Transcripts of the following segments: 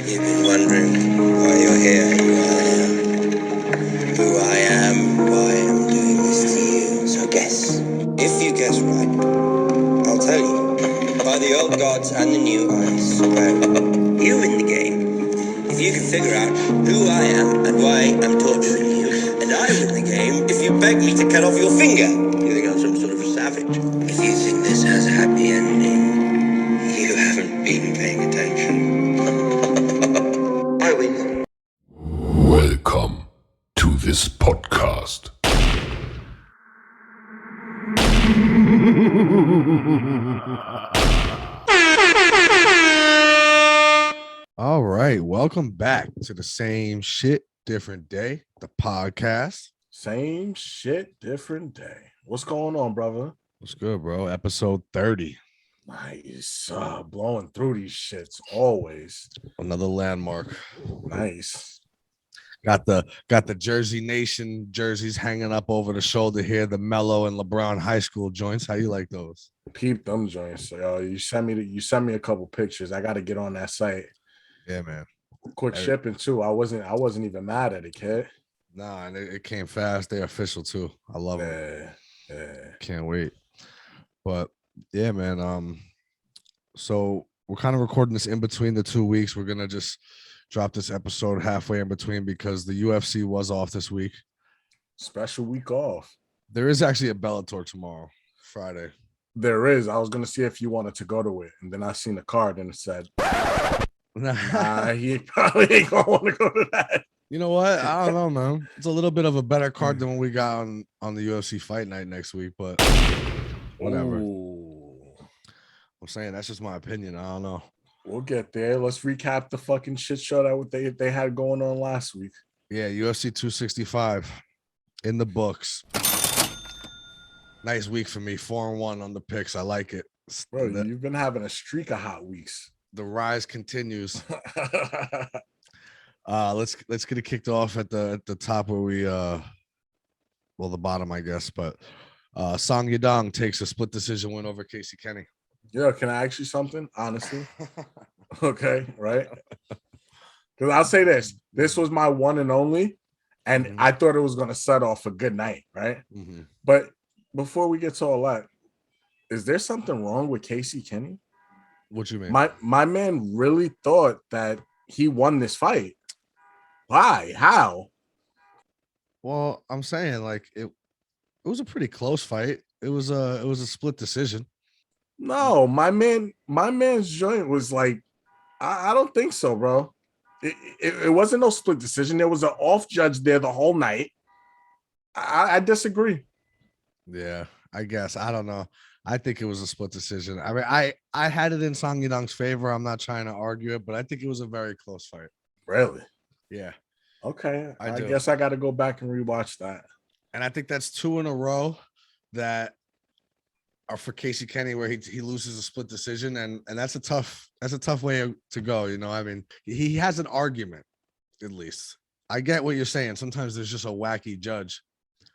You've been wondering why you're here, who I am, why I'm doing this to you. So guess. If you guess right, I'll tell you. By the old gods and the new, I swear. You win the game. If you can figure out who I am and why I'm torturing you, and I win the game if you beg me to cut off your finger. You think I'm some sort of savage? If you think this has a happy ending, you haven't been paying attention. I win. Welcome to this podcast. All right, welcome back to the Same Shit, Different Day, the podcast. Same shit, different day. What's going on, brother? What's good, bro? Episode 30. Nice. Blowing through these shits always. Another landmark. Nice. Got the Jersey Nation jerseys hanging up over the shoulder here, the Mello and LeBron high school joints. How you like those? Peep them joints. Yo, you sent me a couple pictures. I got to get on that site. Yeah, man. Quick shipping too. I wasn't even mad at it, kid. Nah, and it came fast. They're official too. I love it. Yeah. Can't wait. But yeah, man. So we're kind of recording this in between the 2 weeks. We're gonna just drop this episode halfway in between because the UFC was off this week. Special week off. There is actually a Bellator tomorrow, Friday. There is. I was gonna see if you wanted to go to it, and then I seen the card and it said, "Nah, he probably ain't gonna want to go to that." You know what? I don't know, man. It's a little bit of a better card than what we got on the UFC Fight Night next week, but whatever. Ooh. I'm saying that's just my opinion. I don't know. We'll get there. Let's recap the fucking shit show that they had going on last week. Yeah, UFC 265 in the books. Nice week for me. 4-1 on the picks. I like it. Bro, you've been having a streak of hot weeks. The rise continues. Let's get it kicked off at the top where we the bottom, I guess. But Song Yadong takes a split decision win over Casey Kenny. Yeah, can I ask you something? Honestly. Okay, right? Because I'll say this was my one and only, and I thought it was gonna set off a good night, right? Mm-hmm. But before we get to all that, is there something wrong with Casey Kenny? What you mean? My man really thought that he won this fight. Why? How? Well, I'm saying like it was a pretty close fight. It was a split decision. No, my man's joint was like, I don't think so, bro. It wasn't no split decision. There was an off judge there the whole night. I disagree. Yeah, I guess. I don't know. I think it was a split decision. I mean, I had it in Song Yadong's favor. I'm not trying to argue it, but I think it was a very close fight. Really? Yeah. Okay. I do. guess I got to go back and rewatch that. And I think that's 2 in a row that are for Casey Kenny where he loses a split decision, and that's a tough way to go. You know, I mean, he has an argument, at least. I get what you're saying. Sometimes there's just a wacky judge.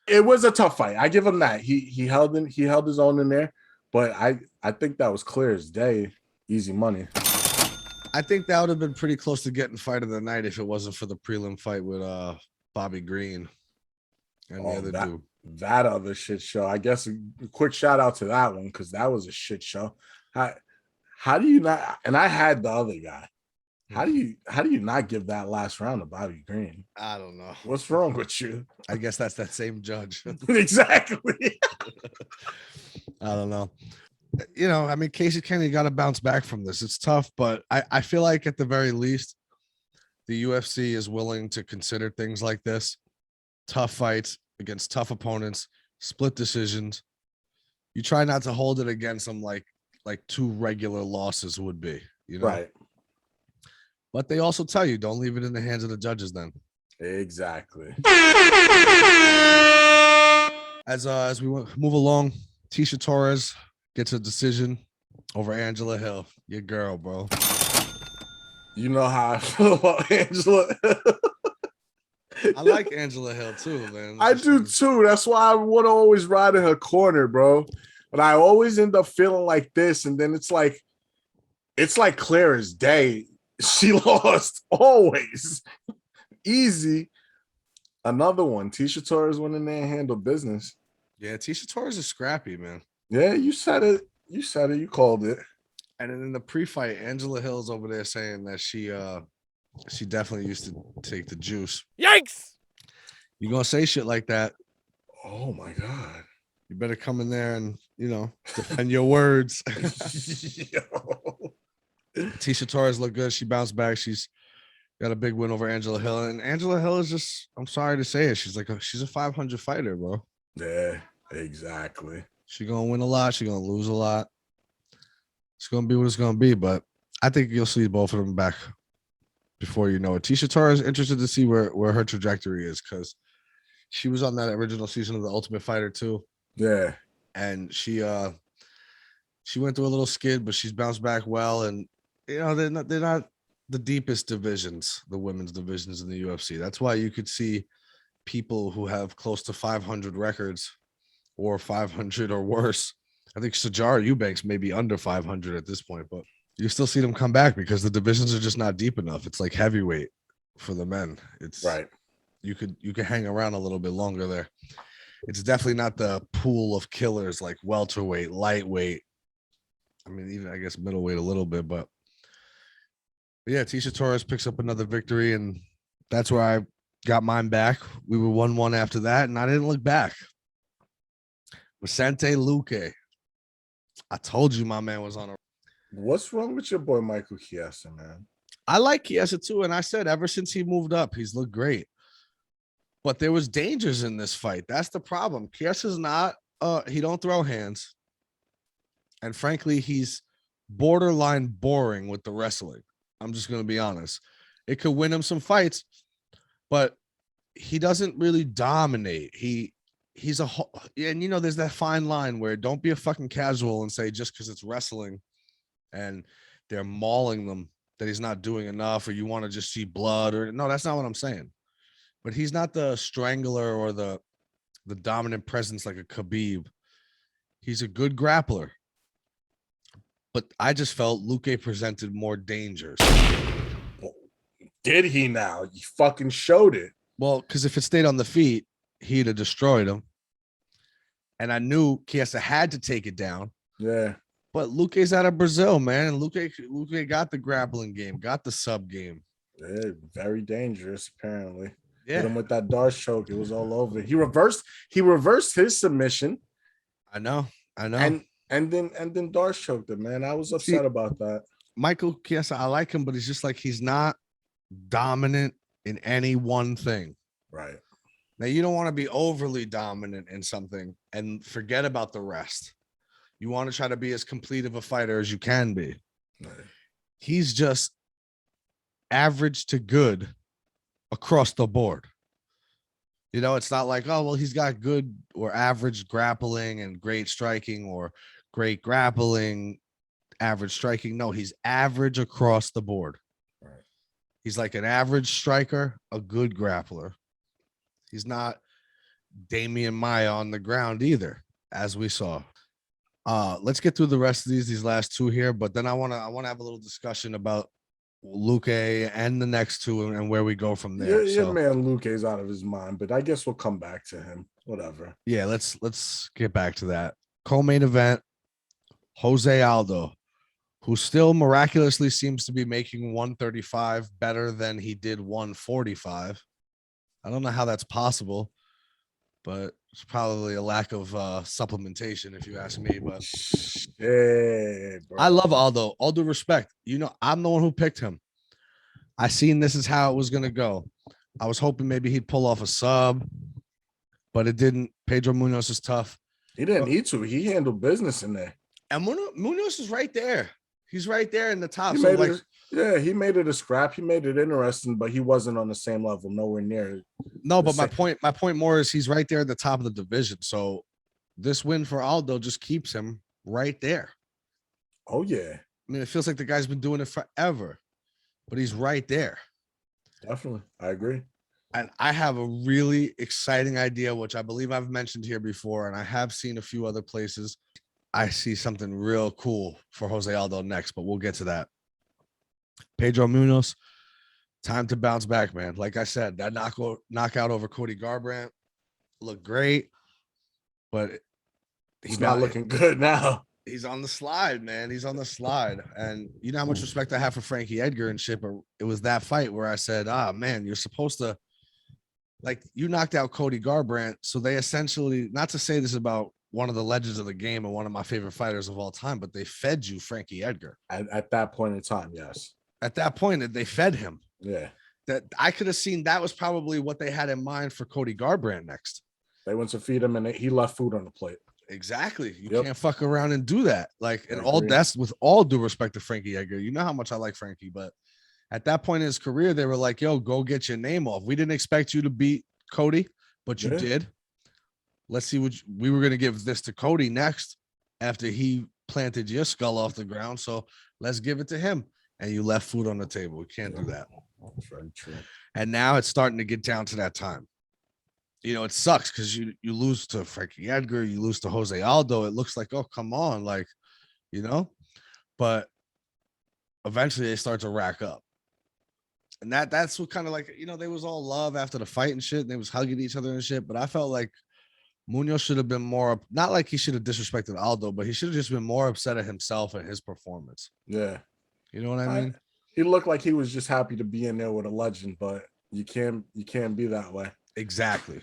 It was a tough fight. I give him that. He held his own in there, but I think that was clear as day. Easy money. I think that would have been pretty close to getting fight of the night if it wasn't for the prelim fight with Bobby Green and the other dude. That other shit show. I guess a quick shout out to that one because that was a shit show. How do you not? And I had the other guy. How do you not give that last round to Bobby Green? I don't know. What's wrong with you? I guess that's that same judge. Exactly. I don't know. You know, I mean, Casey Kenny got to bounce back from this. It's tough, but I feel like at the very least, the UFC is willing to consider things like this. Tough fights against tough opponents, split decisions. You try not to hold it against them like 2 regular losses would be, you know? Right. But they also tell you, don't leave it in the hands of the judges then. Exactly. As we move along, Tisha Torres gets a decision over Angela Hill. Your girl, bro. You know how I feel about Angela. I like Angela Hill too, man. I do too. That's why I want to always ride in her corner, bro. But I always end up feeling like this, and then it's like clear as day. She lost always. Easy. Another one. Tisha Torres went in there and handled business. Yeah, Tisha Torres is scrappy, man. Yeah, you said it. You said it. You called it. And then in the pre-fight, Angela Hill's over there saying that she definitely used to take the juice. Yikes! You gonna say shit like that? Oh my God. You better come in there and defend your words. Yo. Tisha Torres looked good. She bounced back. She's got a big win over Angela Hill, and Angela Hill is just, I'm sorry to say it, she's a 500 fighter, bro. Yeah, exactly. She's gonna win a lot. She's gonna lose a lot. It's gonna be what it's gonna be, but I think you'll see both of them back before you know it. Tisha Torres, interested to see where her trajectory is, because she was on that original season of The Ultimate Fighter too. Yeah, and she went through a little skid, but she's bounced back well. And they're not the deepest divisions, the women's divisions in the UFC. That's why you could see people who have close to 500 records or 500 or worse. I think Sajara Eubanks may be under 500 at this point, but you still see them come back because the divisions are just not deep enough. It's like heavyweight for the men. It's right. You could hang around a little bit longer there. It's definitely not the pool of killers like welterweight, lightweight. I mean, even I guess middleweight a little bit, but yeah, Tisha Torres picks up another victory, and that's where I got mine back. We were 1-1 after that, and I didn't look back. Vicente Luque. I told you my man was on a. What's wrong with your boy Michael Chiesa, man? I like Chiesa too, and I said ever since he moved up, he's looked great. But there was dangers in this fight. That's the problem. Chiesa's not. He don't throw hands, and frankly, he's borderline boring with the wrestling. I'm just gonna be honest. It could win him some fights, but he doesn't really dominate. He's a, and there's that fine line where don't be a fucking casual and say just because it's wrestling and they're mauling them that he's not doing enough, or you want to just see blood, or no, that's not what I'm saying. But he's not the strangler or the dominant presence like a Khabib. He's a good grappler. But I just felt Luque presented more dangers. Did he now? You fucking showed it. Well, because if it stayed on the feet, he'd have destroyed him. And I knew Chiesa had to take it down. Yeah. But Luque's out of Brazil, man. And Luque got the grappling game, got the sub game. Yeah, very dangerous, apparently. Yeah. Hit him with that Darce choke. It was all over. He reversed his submission. I know. And then Darce choked him, man. I was upset about that. Michael Chiesa, I like him, but it's just like he's not dominant in any one thing. Right. Now, you don't want to be overly dominant in something and forget about the rest. You want to try to be as complete of a fighter as you can be. Right. He's just average to good across the board. It's not like, oh, well, he's got good or average grappling and great striking, or great grappling, average striking. No, he's average across the board. Right. He's like an average striker, a good grappler. He's not Damian Maia on the ground either, as we saw. Let's get through the rest of these last two here, but then I want to have a little discussion about Luque and the next two and where we go from there. Your man Luque's out of his mind, but I guess we'll come back to him. Whatever. Yeah, let's get back to that. Co-main event, Jose Aldo, who still miraculously seems to be making 135 better than he did 145. I don't know how that's possible, but it's probably a lack of supplementation, if you ask me. But yeah, bro. I love Aldo. All due respect, I'm the one who picked him. I seen this is how it was gonna go. I was hoping maybe he'd pull off a sub, but it didn't. Pedro Munoz is tough. He didn't need to. He handled business in there. And Munoz is right there. He's right there in the top. He made it a scrap. He made it interesting, but he wasn't on the same level, nowhere near. No, but my point more is he's right there at the top of the division. So this win for Aldo just keeps him right there. Oh, yeah. I mean, it feels like the guy's been doing it forever, but he's right there. Definitely. I agree. And I have a really exciting idea, which I believe I've mentioned here before, and I have seen a few other places. I see something real cool for Jose Aldo next, but we'll get to that. Pedro Munoz, time to bounce back, man. Like I said, that knockout over Cody Garbrandt looked great, but he's not looking good now. He's on the slide, man. He's on the slide. And you know how much respect I have for Frankie Edgar and shit, but it was that fight where I said, man, you're supposed to, like, you knocked out Cody Garbrandt. So they essentially, not to say this about one of the legends of the game and one of my favorite fighters of all time, but they fed you Frankie Edgar. At that point in time, yes. At that point, they fed him. Yeah. That I could have seen that was probably what they had in mind for Cody Garbrandt next. They went to feed him and he left food on the plate. Exactly. You can't fuck around and do that. Like, and all agree. that's with all due respect to Frankie Edgar. You know how much I like Frankie, but at that point in his career, they were like, yo, go get your name off. We didn't expect you to beat Cody, but you did. Let's see we were going to give this to Cody next after he planted your skull off the ground. So let's give it to him. And you left food on the table. We can't do that. That's very true. And now it's starting to get down to that time. You know, it sucks because you lose to Frankie Edgar, you lose to Jose Aldo. It looks like, oh, come on, like, you know, but eventually they start to rack up. And that's what kind of like, you know, they was all love after the fight and shit, and they was hugging each other and shit. But I felt like Munoz should have been more, not like he should have disrespected Aldo, but he should have just been more upset at himself and his performance. Yeah. You know what I mean? He looked like he was just happy to be in there with a legend, but you can't be that way. Exactly.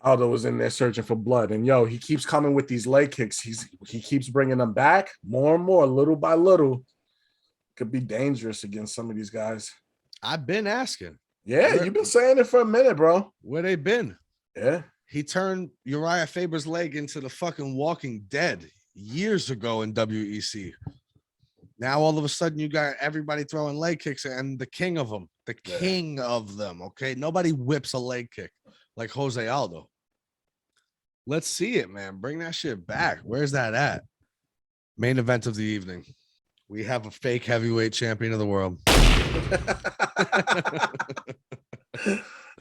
Aldo was in there searching for blood, and he keeps coming with these leg kicks. He keeps bringing them back more and more, little by little. Could be dangerous against some of these guys. I've been asking. Yeah, you've been saying it for a minute, bro. Where they been? Yeah. He turned Uriah Faber's leg into the fucking Walking Dead years ago in WEC. Now all of a sudden you got everybody throwing leg kicks, and the king of them, king of them. Okay, nobody whips a leg kick like Jose Aldo. Let's see it, man. Bring that shit back. Where's that at? Main event of the evening. We have a fake heavyweight champion of the world.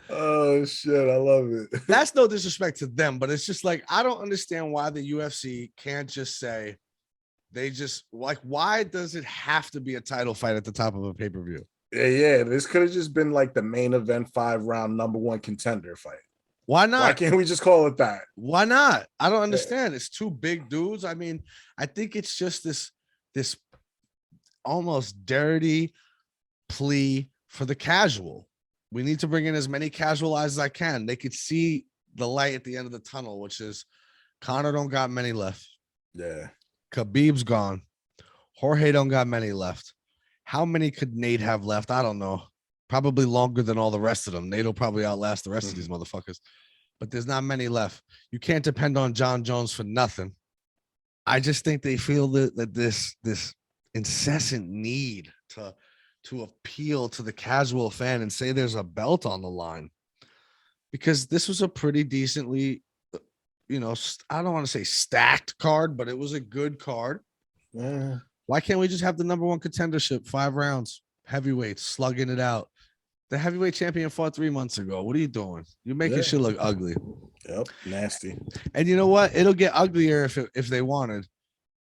Oh shit, I love it. That's no disrespect to them, but it's just like, I don't understand why the UFC can't just say, they just like, why does it have to be a title fight at the top of a pay-per-view? Yeah. This could have just been like the main event 5-round #1 contender fight. Why not? Why can't we just call it that? Why not? I don't understand. It's two big dudes. I mean, I think it's just this almost dirty plea for the casual. We need to bring in as many casual eyes as I can. They could see the light at the end of the tunnel, which is Conor don't got many left. Yeah. Khabib's gone. Jorge don't got many left. How many could Nate have left? I don't know. Probably longer than all the rest of them. Nate will probably outlast the rest of these motherfuckers. But there's not many left. You can't depend on John Jones for nothing. I just think they feel that this incessant need to appeal to the casual fan and say there's a belt on the line. Because this was a pretty decently, you know, I don't want to say stacked card, but it was a good card. Yeah. Why can't we just have the #1 contendership, 5 rounds, heavyweights, slugging it out? The heavyweight champion fought 3 months ago. What are you doing? You're making shit look ugly. Yep, nasty. And you know what? It'll get uglier if they wanted.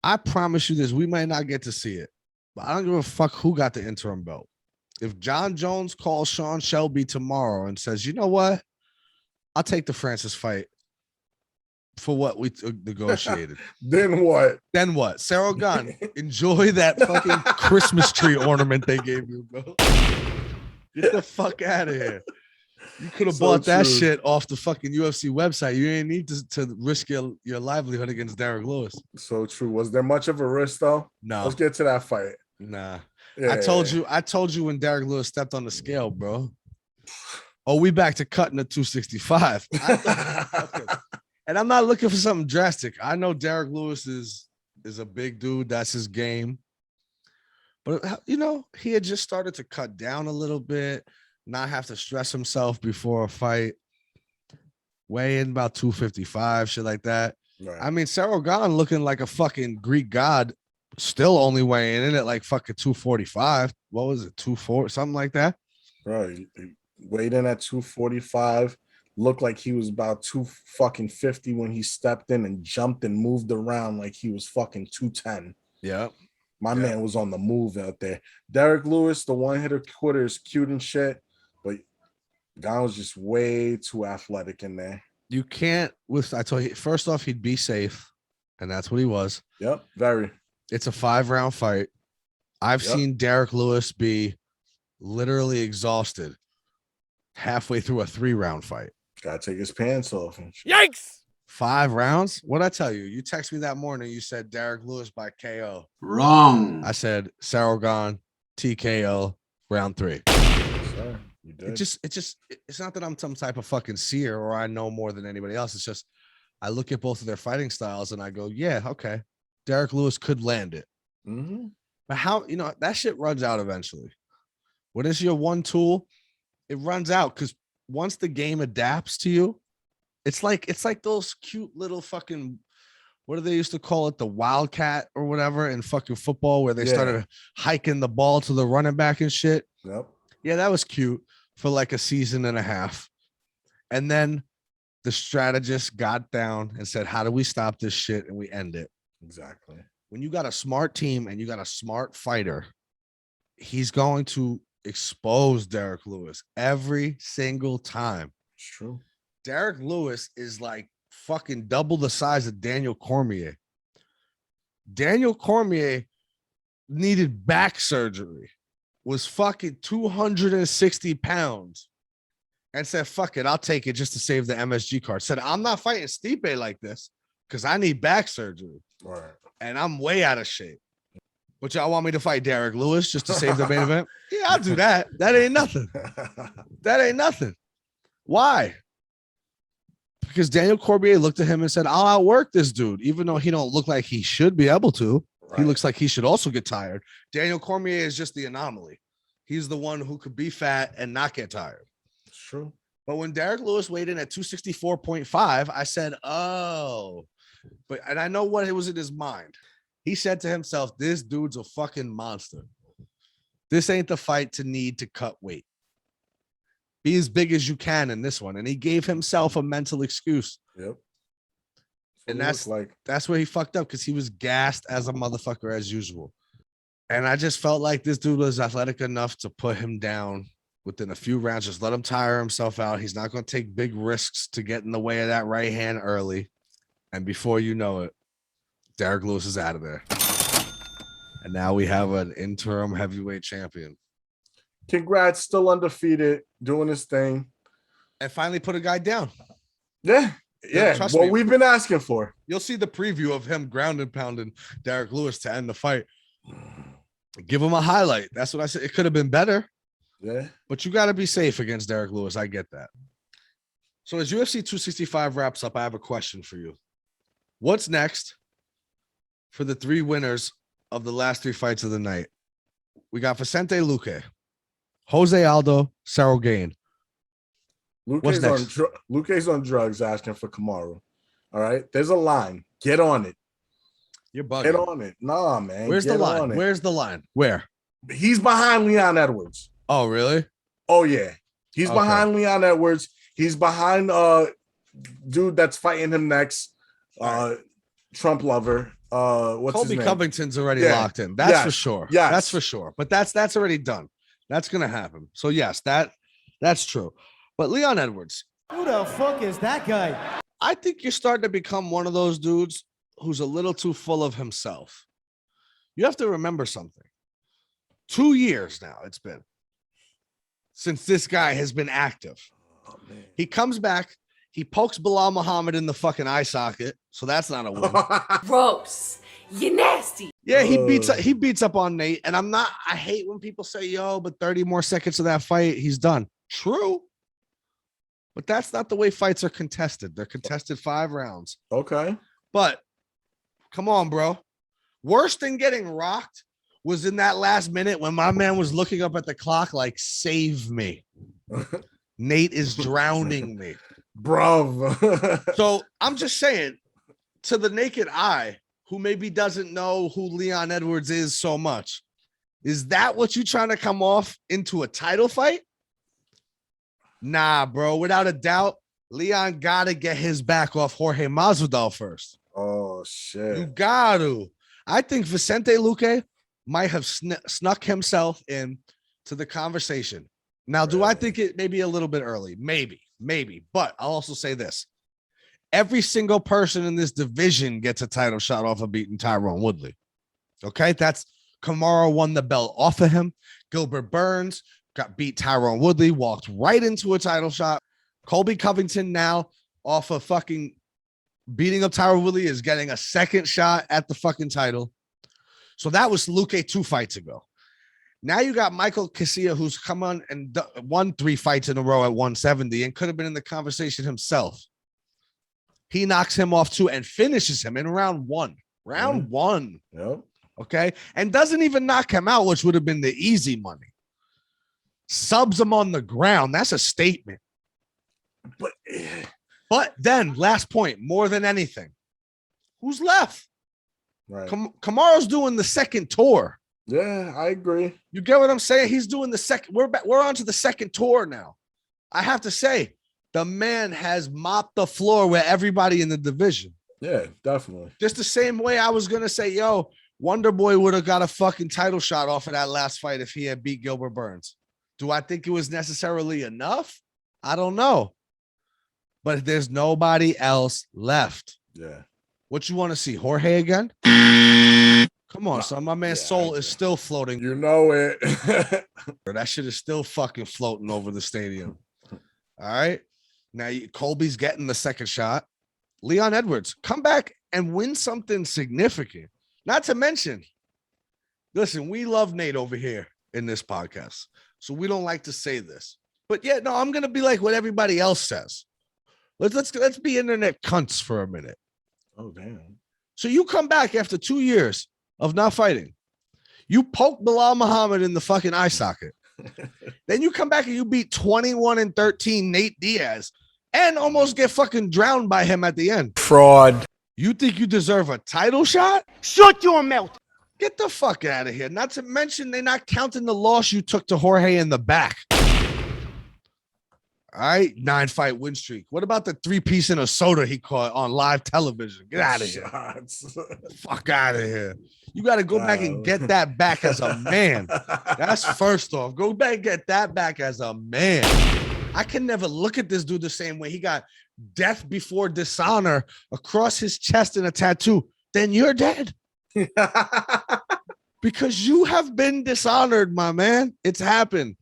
I promise you this, we might not get to see it, but I don't give a fuck who got the interim belt. If John Jones calls Sean Shelby tomorrow and says, you know what? I'll take the Francis fight for what we negotiated. Then what? Then what? Sarah Gunn, enjoy that fucking Christmas tree ornament they gave you, bro. Get the fuck out of here. You could have bought that shit off the fucking UFC website. You didn't need to risk your livelihood against Derrick Lewis. So true. Was there much of a risk though? No. Let's get to that fight. Nah. Yeah. I told you when Derrick Lewis stepped on the scale, bro. Oh, we back to cutting the 265. And I'm not looking for something drastic. I know Derrick Lewis is a big dude. That's his game. But, you know, he had just started to cut down a little bit, not have to stress himself before a fight. Weigh in about 255, shit like that. Right. I mean, Sarah Gunn looking like a fucking Greek god, still only weighing in at like fucking 245. What was it, 240, something like that? Right. Weighed in at 245. Looked like he was about 250 when he stepped in and jumped and moved around like he was fucking 210. Yeah. My man was on the move out there. Derrick Lewis, the one-hitter quitter, is cute and shit, but Gane was just way too athletic in there. You can't. I told you, first off, he'd be safe, and that's what he was. Yep, very. It's a 5-round fight. I've seen Derrick Lewis be literally exhausted halfway through a 3-round fight. Gotta take his pants off. Yikes! 5 rounds? What'd I tell you? You texted me that morning. You said Derrick Lewis by KO. Wrong. I said Sargon TKO round 3. Sir, you did. It's not that I'm some type of fucking seer or I know more than anybody else. It's just I look at both of their fighting styles and I go, yeah, okay. Derrick Lewis could land it. Mm-hmm. But how, that shit runs out eventually. When it's your one tool, it runs out because once the game adapts to you, it's like those cute little fucking, what do they used to call it? The wildcat or whatever in fucking football where they started hiking the ball to the running back and shit. Yep. Yeah, that was cute for like a season and a half. And then the strategist got down and said, how do we stop this shit? And we end it. Exactly. When you got a smart team and you got a smart fighter, he's going to expose Derrick Lewis every single time. It's true. Derrick Lewis is like fucking double the size of Daniel Cormier. Daniel Cormier needed back surgery, was fucking 260 pounds, and said, fuck it, I'll take it just to save the MSG card. Said, I'm not fighting Stipe like this because I need back surgery. Right. And I'm way out of shape. But y'all want me to fight Derrick Lewis just to save the main event? Yeah, I'll do that. That ain't nothing. That ain't nothing. Why? Because Daniel Cormier looked at him and said, I'll outwork this dude, even though he don't look like he should be able to. Right. He looks like he should also get tired. Daniel Cormier is just the anomaly. He's the one who could be fat and not get tired. It's true. But when Derrick Lewis weighed in at 264.5, I said, oh. And I know what it was in his mind. He said to himself, this dude's a fucking monster. This ain't the fight to need to cut weight. Be as big as you can in this one. And he gave himself a mental excuse. Yep. And that's where he fucked up because he was gassed as a motherfucker as usual. And I just felt like this dude was athletic enough to put him down within a few rounds. Just let him tire himself out. He's not going to take big risks to get in the way of that right hand early. And before you know it, Derrick Lewis is out of there. And now we have an interim heavyweight champion. Congrats, still undefeated, doing his thing. And finally put a guy down. Yeah. What we've been asking for. You'll see the preview of him ground and pounding Derrick Lewis to end the fight. Give him a highlight. That's what I said. It could have been better. Yeah. But you got to be safe against Derrick Lewis. I get that. So as UFC 265 wraps up, I have a question for you. What's next for the 3 winners of the last 3 fights of the night? We got Vicente Luque, Jose Aldo, Gane. Luque's on drugs asking for Kamaru. All right. There's a line. Get on it. You're bugging. Get on it. Nah, man. Where's the line? Where's the line? Where? He's behind Leon Edwards. Oh, really? Oh, yeah. He's behind Leon Edwards. He's behind dude that's fighting him next. Trump lover. What's Colby his name? Covington's already locked in. That's for sure. Yes. That's for sure. But that's already done. That's gonna happen. So yes, that's true. But Leon Edwards. Who the fuck is that guy? I think you're starting to become one of those dudes who's a little too full of himself. You have to remember something. 2 years now it's been since this guy has been active. Oh, man. He comes back. He pokes Bilal Muhammad in the fucking eye socket, so that's not a win. Gross. You nasty. Yeah, he beats up on Nate, and I hate when people say, yo, but 30 more seconds of that fight, he's done. True. But that's not the way fights are contested. They're contested 5 rounds. Okay. But come on, bro. Worse than getting rocked was in that last minute when my man was looking up at the clock like, save me. Nate is drowning me. Bruv. So I'm just saying, to the naked eye, who maybe doesn't know who Leon Edwards is so much, is that what you trying to come off into a title fight? Nah, bro. Without a doubt, Leon got to get his back off Jorge Masvidal first. Oh, shit. You got to. I think Vicente Luque might have snuck himself in to the conversation. Now, do I think it may be a little bit early? Maybe. But I'll also say this. Every single person in this division gets a title shot off of beating Tyron Woodley. Okay, that's Kamaru won the belt off of him. Gilbert Burns beat Tyron Woodley, walked right into a title shot. Colby Covington now off of fucking beating up Tyron Woodley is getting a second shot at the fucking title. So that was Luque 2 fights ago. Now you got Michael Casilla, who's come on and won 3 fights in a row at 170 and could have been in the conversation himself. He knocks him off too and finishes him in round 1. Round 1. Yep. Okay. And doesn't even knock him out, which would have been the easy money. Subs him on the ground. That's a statement. But then, last point, more than anything, who's left? Right. Kamaru's doing the second tour. Yeah, I agree. You get what I'm saying? He's doing the second. We're on to the second tour now. I have to say, the man has mopped the floor with everybody in the division. Yeah, definitely. Just the same way I was going to say, yo, Wonder Boy would have got a fucking title shot off of that last fight if he had beat Gilbert Burns. Do I think it was necessarily enough? I don't know. But there's nobody else left. Yeah. What you want to see? Jorge again? Come on, son. My man's soul is still floating. You know it. That shit is still fucking floating over the stadium. All right. Now Colby's getting the second shot. Leon Edwards, come back and win something significant. Not to mention, listen, we love Nate over here in this podcast. So we don't like to say this. But yeah, no, I'm gonna be like what everybody else says. Let's be internet cunts for a minute. Oh, damn. So you come back after 2 years of not fighting. You poke Bilal Muhammad in the fucking eye socket. Then you come back and you beat 21-13 Nate Diaz and almost get fucking drowned by him at the end. Fraud. You think you deserve a title shot? Shut your mouth. Get the fuck out of here. Not to mention they're not counting the loss you took to Jorge in the back. All right, 9-fight win streak. What about the 3-piece in a soda he caught on live television? Get out of here. Fuck out of here. You got to go back and get that back as a man. That's first off. Go back and get that back as a man. I can never look at this dude the same way. He got death before dishonor across his chest in a tattoo. Then you're dead. Because you have been dishonored, my man. It's happened.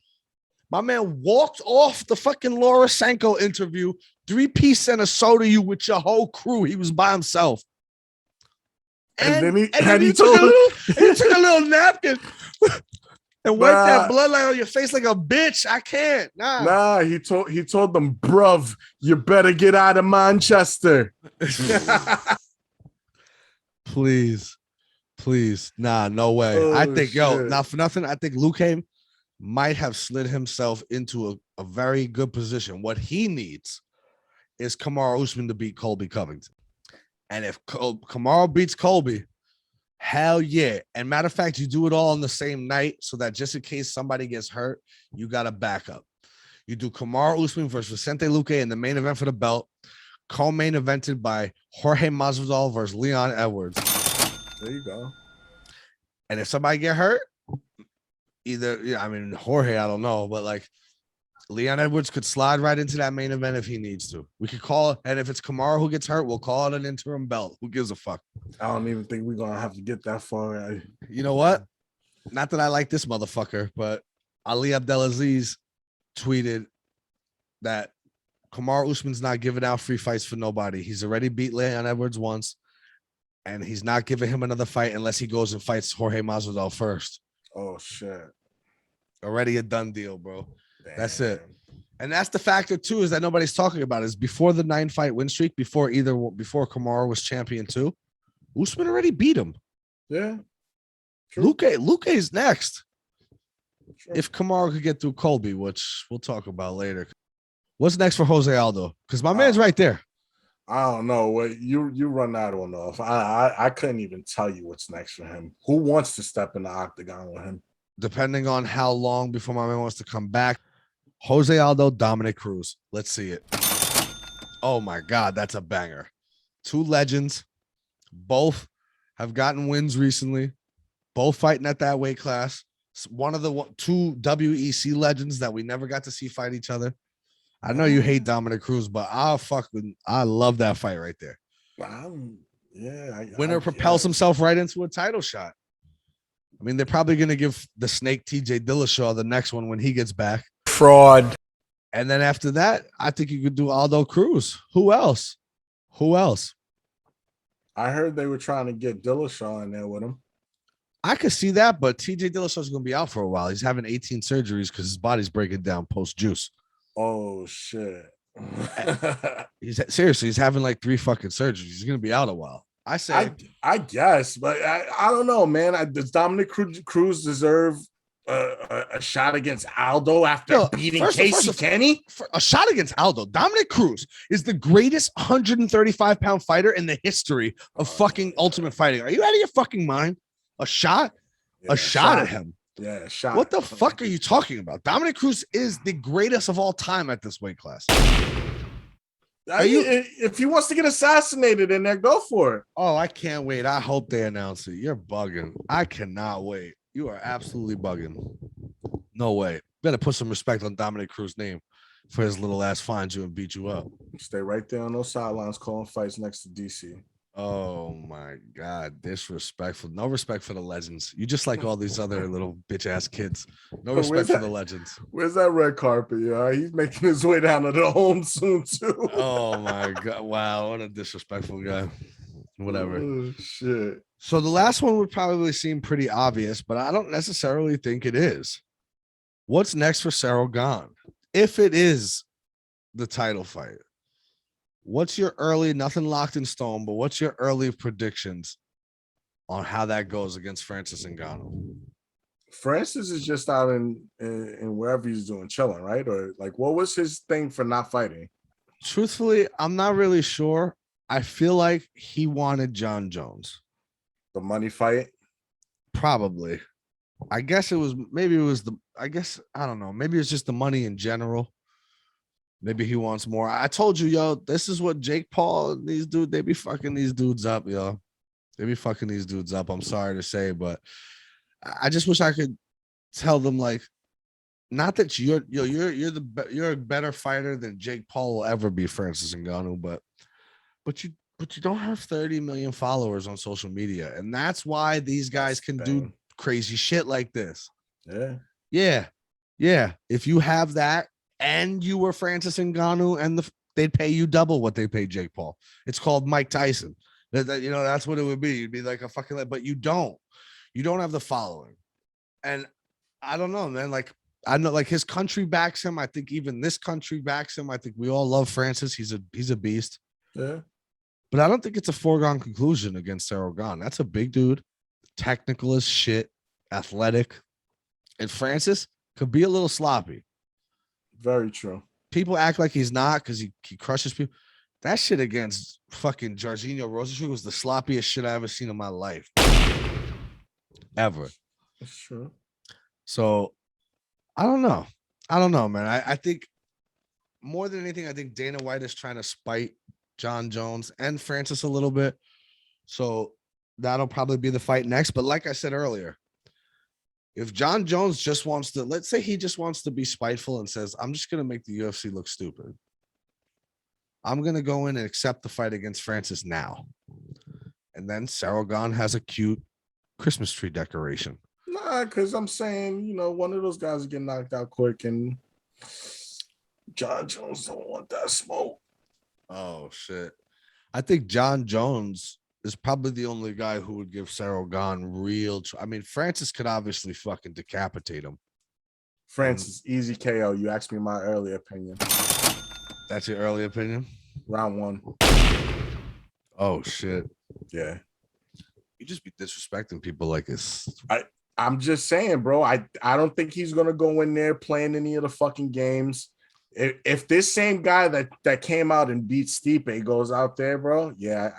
My man walked off the fucking Laura Sanko interview, 3-piece and a soda you with your whole crew. He was by himself. And then he took a little napkin and wiped that bloodline on your face like a bitch. I can't. Nah, he told them, bruv, you better get out of Manchester. Please. Nah, no way. Oh, I think, shit. not for nothing, I think Luque might have slid himself into a very good position. What he needs is Kamaru Usman to beat Colby Covington. And if Kamaru beats Colby, hell yeah. And matter of fact, you do it all on the same night so that just in case somebody gets hurt, you got a backup. You do Kamaru Usman versus Vicente Luque in the main event for the belt, co-main evented by Jorge Masvidal versus Leon Edwards. There you go. And if somebody get hurt, Jorge, I don't know, but like Leon Edwards could slide right into that main event if he needs to. We could call it, and if it's Kamaru who gets hurt, we'll call it an interim belt. Who gives a fuck? I don't even think we're gonna have to get that far. You know what? Not that I like this motherfucker, but Ali Abdelaziz tweeted that Kamaru Usman's not giving out free fights for nobody. He's already beat Leon Edwards once, and he's not giving him another fight unless he goes and fights Jorge Masvidal first. Oh shit! Already a done deal, bro. Damn. That's it. And that's the factor too, is that nobody's talking about is before the 9-fight win streak, before Kamaru was champion too, Usman already beat him. Yeah. True. Luque's next. True. If Kamaru could get through Colby, which we'll talk about later. What's next for Jose Aldo? Because my man's right there. I don't know. What you run that one off. I couldn't even tell you what's next for him. Who wants to step in the octagon with him? Depending on how long before my man wants to come back. Jose Aldo, Dominic Cruz. Let's see it. Oh my God, that's a banger. Two legends. Both have gotten wins recently. both fighting at that weight class. One of the two WEC legends that we never got to see fight each other. I know you hate Dominic Cruz, but I love that fight right there. Winner propels himself right into a title shot. I mean, they're probably going to give the snake TJ Dillashaw the next one when he gets back. Fraud. And then after that, I think you could do Aldo Cruz. Who else? I heard they were trying to get Dillashaw in there with him. I could see that, but TJ Dillashaw is going to be out for a while. He's having 18 surgeries because his body's breaking down post juice. Oh shit! He's having like 3 fucking surgeries. He's going to be out a while. I guess, but I don't know, man. Does Dominic Cruz deserve a shot against Aldo after beating Casey Kenny? A shot against Aldo. Dominic Cruz is the greatest 135-pound fighter in the history of fucking Ultimate Fighting. Are you out of your fucking mind? A shot? Yeah, a shot at him. Yeah, a shot. What the fuck are you talking about? Dominic Cruz is the greatest of all time at this weight class. If he wants to get assassinated in there, go for it. Oh, I can't wait. I hope they announce it. You're bugging. I cannot wait. You are absolutely bugging. No way. Better put some respect on Dominic Cruz's name for his little ass find you and beat you up. Stay right there on those sidelines calling fights next to DC. Oh my God, disrespectful. No respect for the legends. You just like all these other little bitch ass kids. No respect for the legends. Where's that red carpet? Yeah, he's making his way down to the home soon too. Oh my God. Wow, what a disrespectful guy. Whatever. Oh, shit. So the last one would probably seem pretty obvious, but I don't necessarily think it is. What's next for Ciryl Gane? If it is the title fight, what's your early, nothing locked in stone, but what's your early predictions on how that goes against Francis Ngannou? Francis is just out in wherever he's doing, chilling, right? Or like, what was his thing for not fighting? Truthfully, I'm not really sure. I feel like he wanted John Jones. The money fight? Probably. I guess it was, I don't know. Maybe it's just the money in general. Maybe he wants more. I told you, yo, this is what Jake Paul and these dudes, they be fucking these dudes up, yo. They be fucking these dudes up. I'm sorry to say, but I just wish I could tell them, like, not that you're a better fighter than Jake Paul will ever be, Francis Ngannou, but you don't have 30 million followers on social media, and that's why these guys can do crazy shit like this. Yeah. If you have that, and you were Francis Ngannou, and they'd pay you double what they paid Jake Paul. It's called Mike Tyson. That's what it would be. You'd be like a fucking, but you don't have the following. And I don't know, man. Like, I know, like, his country backs him. I think even this country backs him. I think we all love Francis. He's a beast. Yeah. But I don't think it's a foregone conclusion against Ciryl Gane. That's a big dude, technical as shit, athletic, and Francis could be a little sloppy. Very true. People act like he's not because he crushes people. That shit against fucking Jorginho Rosenstruck was the sloppiest shit I ever seen in my life. Ever. That's true. So I don't know, man. I think more than anything, I think Dana White is trying to spite John Jones and Francis a little bit. So that'll probably be the fight next. But like I said earlier, if John Jones just wants to, let's say he just wants to be spiteful and says, I'm just going to make the UFC look stupid. I'm going to go in and accept the fight against Francis now. And then Ciryl Gane has a cute Christmas tree decoration. Nah, because I'm saying, one of those guys will get knocked out quick, and John Jones don't want that smoke. Oh, shit. I think John Jones is probably the only guy who would give Ciryl Gane real. I mean, Francis could obviously fucking decapitate him. Francis, easy KO. You asked me my early opinion. That's your early opinion? Round 1. Oh, shit. Yeah. You just be disrespecting people like this. I'm just saying, bro. I don't think he's going to go in there playing any of the fucking games. If this same guy that came out and beat Stipe goes out there, bro, yeah,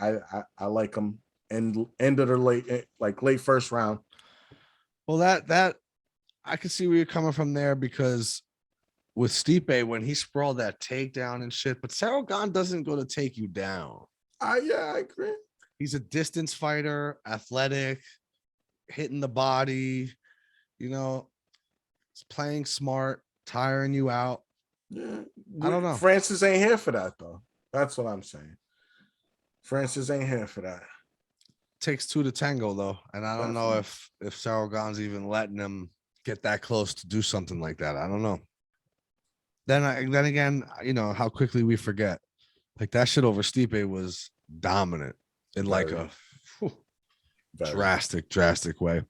I like him. End of the late first round. Well, that I can see where you're coming from there, because with Stipe, when he sprawled that takedown and shit, but Ciryl Gane doesn't go to take you down. Yeah, I agree. He's a distance fighter, athletic. hitting the body, it's playing smart, tiring you out. Yeah, I don't know. Francis ain't here for that though. That's what I'm saying. Francis ain't here for that. Takes two to tango though, and I don't know if Sarragon's even letting him get that close to do something like that. I don't know. Then again, how quickly we forget. Like that shit over Stipe was dominant in like a drastic way.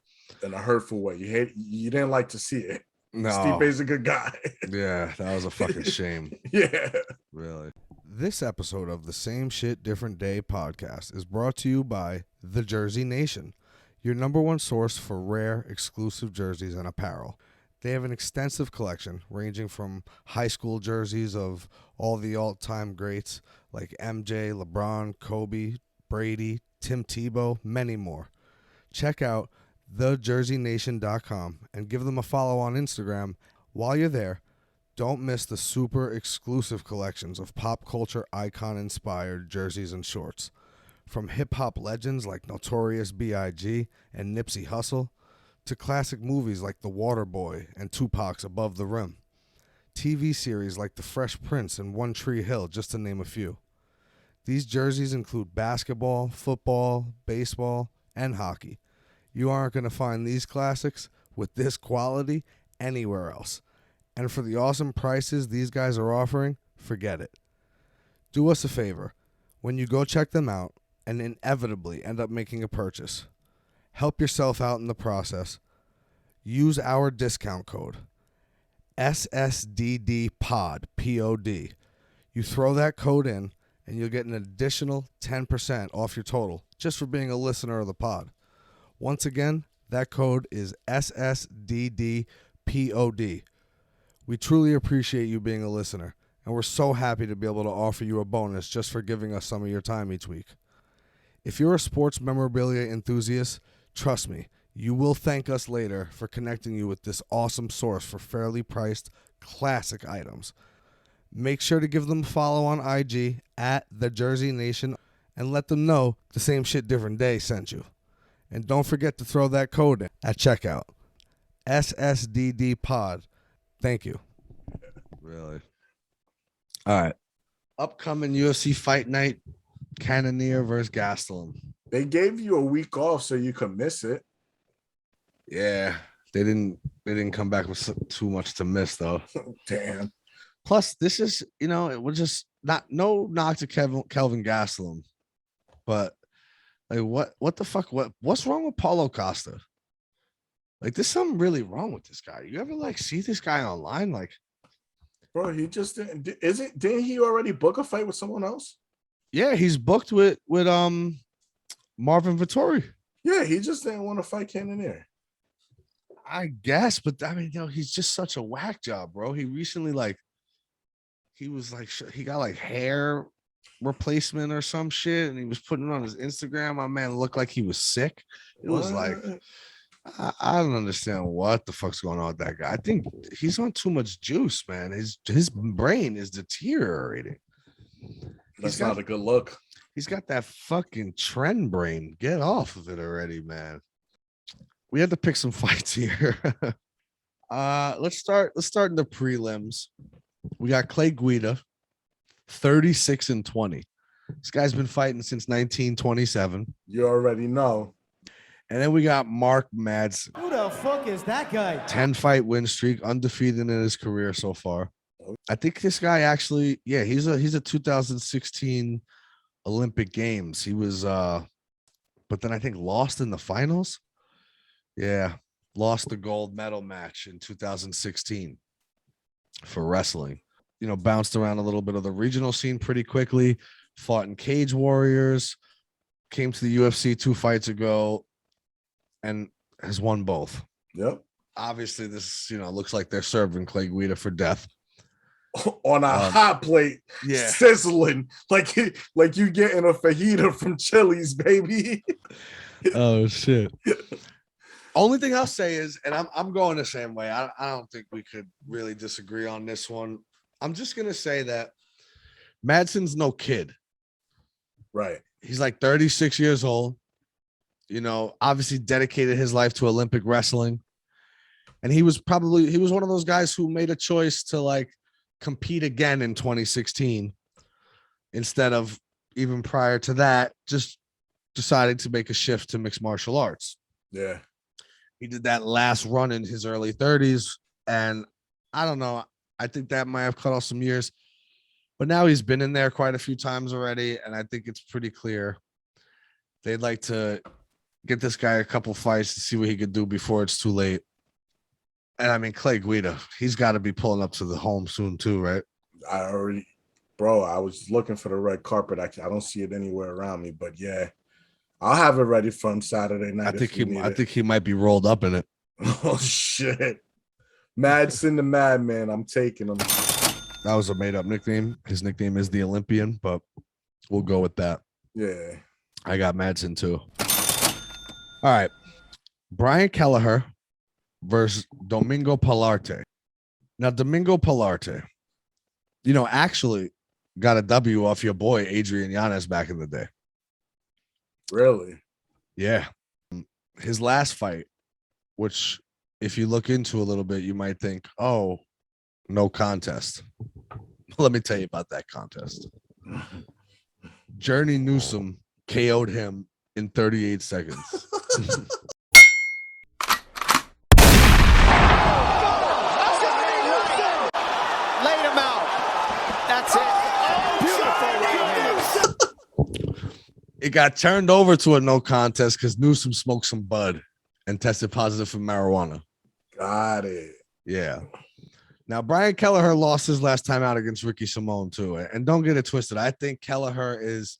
In a hurtful way. You didn't like to see it. No. Stipe's a good guy. Yeah, that was a fucking shame. Yeah. Really. This episode of the Same Shit Different Day podcast is brought to you by The Jersey Nation, your number one source for rare, exclusive jerseys and apparel. They have an extensive collection ranging from high school jerseys of all the all-time greats like MJ, LeBron, Kobe, Brady, Tim Tebow, many more. Check out thejerseynation.com and give them a follow on Instagram. While you're there, don't miss the super exclusive collections of pop culture icon-inspired jerseys and shorts. From hip-hop legends like Notorious B.I.G. and Nipsey Hussle, to classic movies like The Waterboy and Tupac's Above the Rim. TV series like The Fresh Prince and One Tree Hill, just to name a few. These jerseys include basketball, football, baseball, and hockey. You aren't going to find these classics with this quality anywhere else. And for the awesome prices these guys are offering, forget it. Do us a favor. When you go check them out and inevitably end up making a purchase, help yourself out in the process. Use our discount code, SSDDPOD, P-O-D. You throw that code in, and you'll get an additional 10% off your total just for being a listener of the pod. Once again, that code is SSDDPOD. We truly appreciate you being a listener, and we're so happy to be able to offer you a bonus just for giving us some of your time each week. If you're a sports memorabilia enthusiast, trust me, you will thank us later for connecting you with this awesome source for fairly priced classic items. Make sure to give them a follow on IG at The Jersey Nation and let them know the Same Shit Different Day sent you. And don't forget to throw that code in at checkout. SSDDPOD. Thank you. Really. All right. Upcoming UFC Fight Night Cannoier versus Gastelum. They gave you a week off so you could miss it. Yeah, they didn't come back with too much to miss though. Damn. Plus, this is it was just no knock to Kelvin Gastelum, but like what the fuck what's wrong with Paulo Costa? Like, there's something really wrong with this guy. You ever like see this guy online? Like, bro, he just didn't he already book a fight with someone else? Yeah, he's booked with Marvin Vettori. Yeah, he just didn't want to fight Cannonier. I guess, but I mean, he's just such a whack job, bro. He recently he got like hair replacement or some shit, and he was putting it on his Instagram. My man looked like he was sick. It was like, I don't understand what the fuck's going on with that guy. I think he's on too much juice, man. His brain is deteriorating. That's not a good look. He's got that fucking trend brain. Get off of it already, man. We had to pick some fights here. Let's start in the prelims. We got Clay Guida, 36-20. This guy's been fighting since 1927. You already know. And then we got Mark Madsen. Who the fuck is that guy? 10-fight win streak, undefeated in his career so far. I think this guy actually, he's a 2016 Olympic Games. He was but then I think lost in the finals. Yeah, lost the gold medal match in 2016 for wrestling. Bounced around a little bit of the regional scene pretty quickly, fought in Cage Warriors, came to the UFC 2 fights ago, and has won both. Yep. Obviously, this looks like they're serving Clay Guida for death on a hot plate, sizzling like you getting a fajita from Chili's, baby. Oh shit. Only thing I'll say is, and I'm going the same way. I don't think we could really disagree on this one. I'm just gonna say that Madsen's no kid. Right. He's like 36 years old. obviously dedicated his life to Olympic wrestling. And he was one of those guys who made a choice to like compete again in 2016 instead of even prior to that, just decided to make a shift to mixed martial arts. Yeah. He did that last run in his early 30s. And I don't know. I think that might have cut off some years. But now he's been in there quite a few times already. And I think it's pretty clear they'd like to get this guy a couple fights to see what he could do before it's too late. And I mean, Clay Guida, he's got to be pulling up to the home soon too, right? I was looking for the red carpet. I don't see it anywhere around me, but yeah, I'll have it ready for him Saturday night. I think he might be rolled up in it. Oh shit. Madsen the Madman. I'm taking him. That was a made-up nickname. His nickname is the Olympian, but we'll go with that. Yeah. I got Madsen too. All right. Brian Kelleher versus Domingo Pilarte. Now, Domingo Pilarte, actually got a W off your boy, Adrian Yanez, back in the day. Really? Yeah. His last fight, which if you look into a little bit, you might think, oh, no contest. Let me tell you about that contest. Journey Newsom KO'd him in 38 seconds. Laid him out. That's it. Beautiful right hand. It got turned over to a no contest because Newsom smoked some bud and tested positive for marijuana. Got it. Yeah. Now, Brian Kelleher lost his last time out against Ricky Simone, too. And don't get it twisted. I think Kelleher is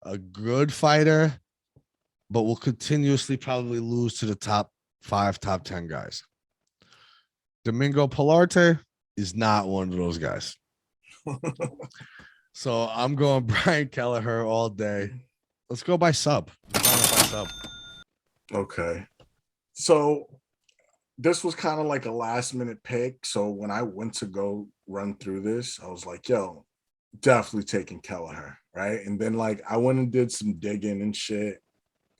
a good fighter, but will continuously probably lose to the top 5, top 10 guys. Domingo Pilarte is not one of those guys. So I'm going Brian Kelleher all day. Let's go by sub. Okay. So this was kind of like a last minute pick. So when I went to go run through this, I was like, yo, definitely taking Kelleher, right? And then like I went and did some digging and shit.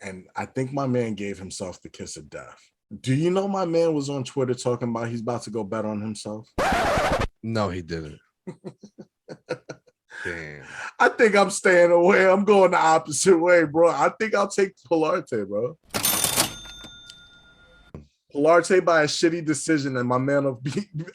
And I think my man gave himself the kiss of death. Do you know my man was on Twitter talking about he's about to go bet on himself? No, he didn't. Damn. I think I'm staying away. I'm going the opposite way, bro. I think I'll take Pilarte, bro. Pilarte by a shitty decision, and my man will